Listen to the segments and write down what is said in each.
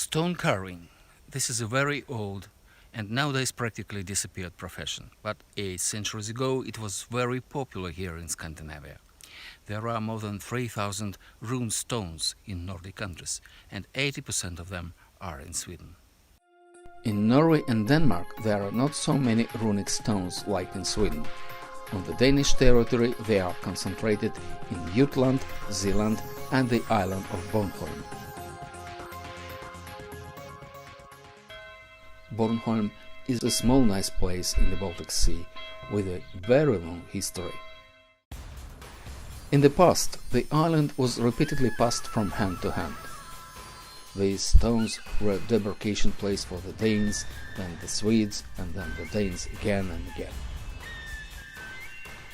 Stone carving. This is a very old and nowadays practically disappeared profession, but 8 centuries ago it was very popular here in Scandinavia. There are more than 3,000 runestones in Nordic countries, and 80% of them are in Sweden. In Norway and Denmark there are not so many runic stones like in Sweden. On the Danish territory they are concentrated in Jutland, Zealand and the island of Bornholm. Bornholm is a small nice place in the Baltic Sea with a very long history. In the past, the island was repeatedly passed from hand to hand. These stones were a debarkation place for the Danes, then the Swedes, and then the Danes again and again.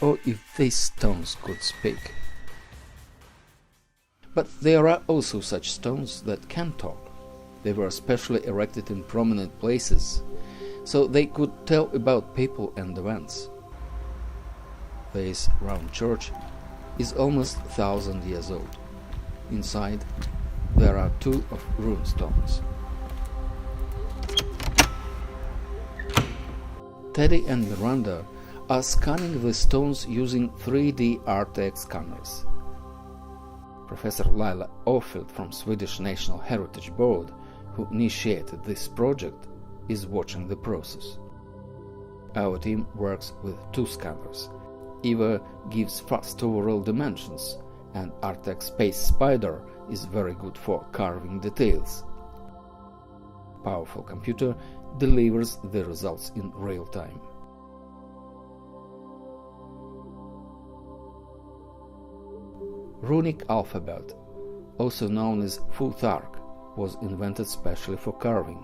Oh, if these stones could speak! But there are also such stones that can talk. They were specially erected in prominent places, so they could tell about people and events. This round church is almost 1,000 years old. Inside there are 2 of runestones. Teddy and Miranda are scanning the stones using 3D RTX scanners. Professor Laila Åfild from Swedish National Heritage Board, who initiated this project, is watching the process. Our team works with 2 scanners. Eva gives fast overall dimensions, and RTX Space Spider is very good for carving details. Powerful computer delivers the results in real time. Runic alphabet, also known as Futhark, was invented specially for carving.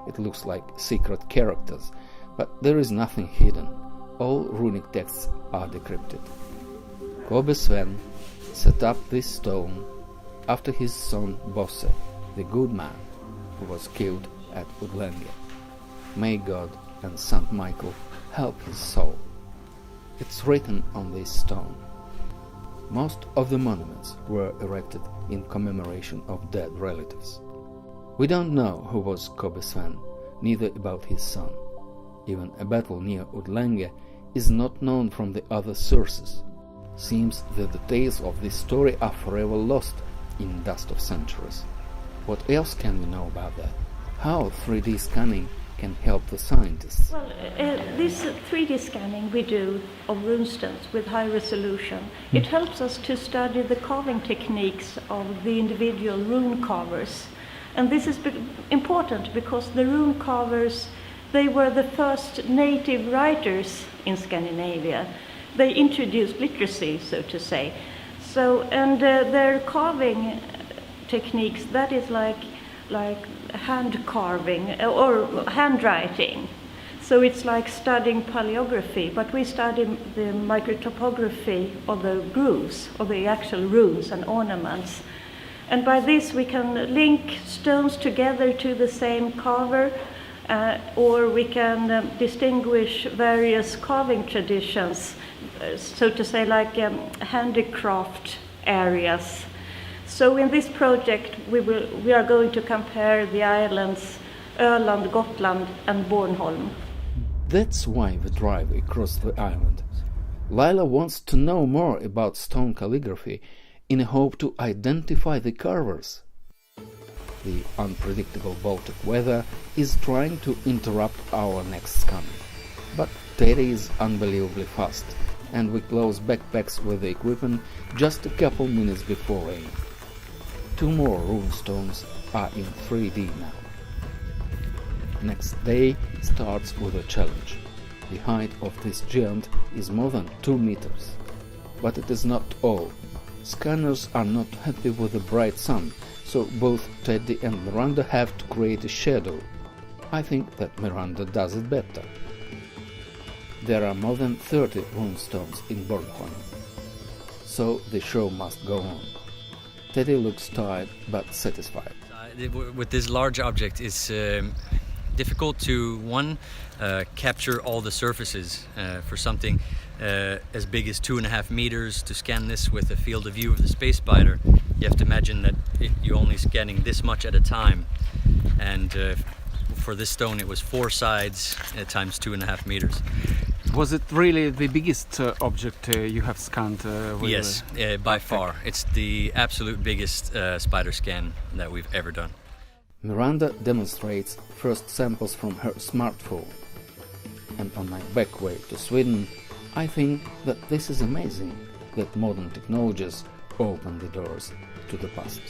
It looks like secret characters, but there is nothing hidden. All runic texts are decrypted. Kobe Sven set up this stone after his son Bosse, the good man, who was killed at Udlenge. May God and Saint Michael help his soul. It's written on this stone. Most of the monuments were erected in commemoration of dead relatives. We don't know who was Kobe Sven, neither about his son. Even a battle near Udlenge is not known from the other sources. Seems the details of this story are forever lost in dust of centuries. What else can we know about that? How 3D scanning can help the scientists? Well, this 3D scanning we do of runestones with high resolution, it helps us to study the carving techniques of the individual rune carvers. And this is important because the rune carvers, they were the first native writers in Scandinavia. They introduced literacy, so to say. And their carving techniques, that is like hand carving or handwriting. So it's like studying paleography, but we study the microtopography of the grooves, of the actual runes and ornaments. And by this we can link stones together to the same carver, or we can distinguish various carving traditions, so to say, like handicraft areas. So in this project we are going to compare the islands Öland, Gotland and Bornholm. That's why we drive across the island. Laila wants to know more about stone calligraphy in a hope to identify the carvers. The unpredictable Baltic weather is trying to interrupt our next scanning. But Teddy is unbelievably fast, and we close backpacks with the equipment just a couple minutes before rain. 2 more runestones are in 3D now. Next day starts with a challenge. The height of this giant is more than 2 meters. But it is not all. Scanners are not happy with the bright sun, so both Teddy and Miranda have to create a shadow. I think that Miranda does it better. There are more than 30 runestones in Bornholm, so the show must go on. Teddy looks tired but satisfied. With this large object, it's difficult to, capture all the surfaces for something as big as 2.5 meters. To scan this with a field of view of the Space Spider, you have to imagine that you're only scanning this much at a time. and for this stone it was 4 sides times 2.5 meters. Was it really the biggest object you have scanned? Yes, by far. It's the absolute biggest spider scan that we've ever done. Miranda demonstrates first samples from her smartphone. And on my back way to Sweden, I think that this is amazing, that modern technologies open the doors to the past.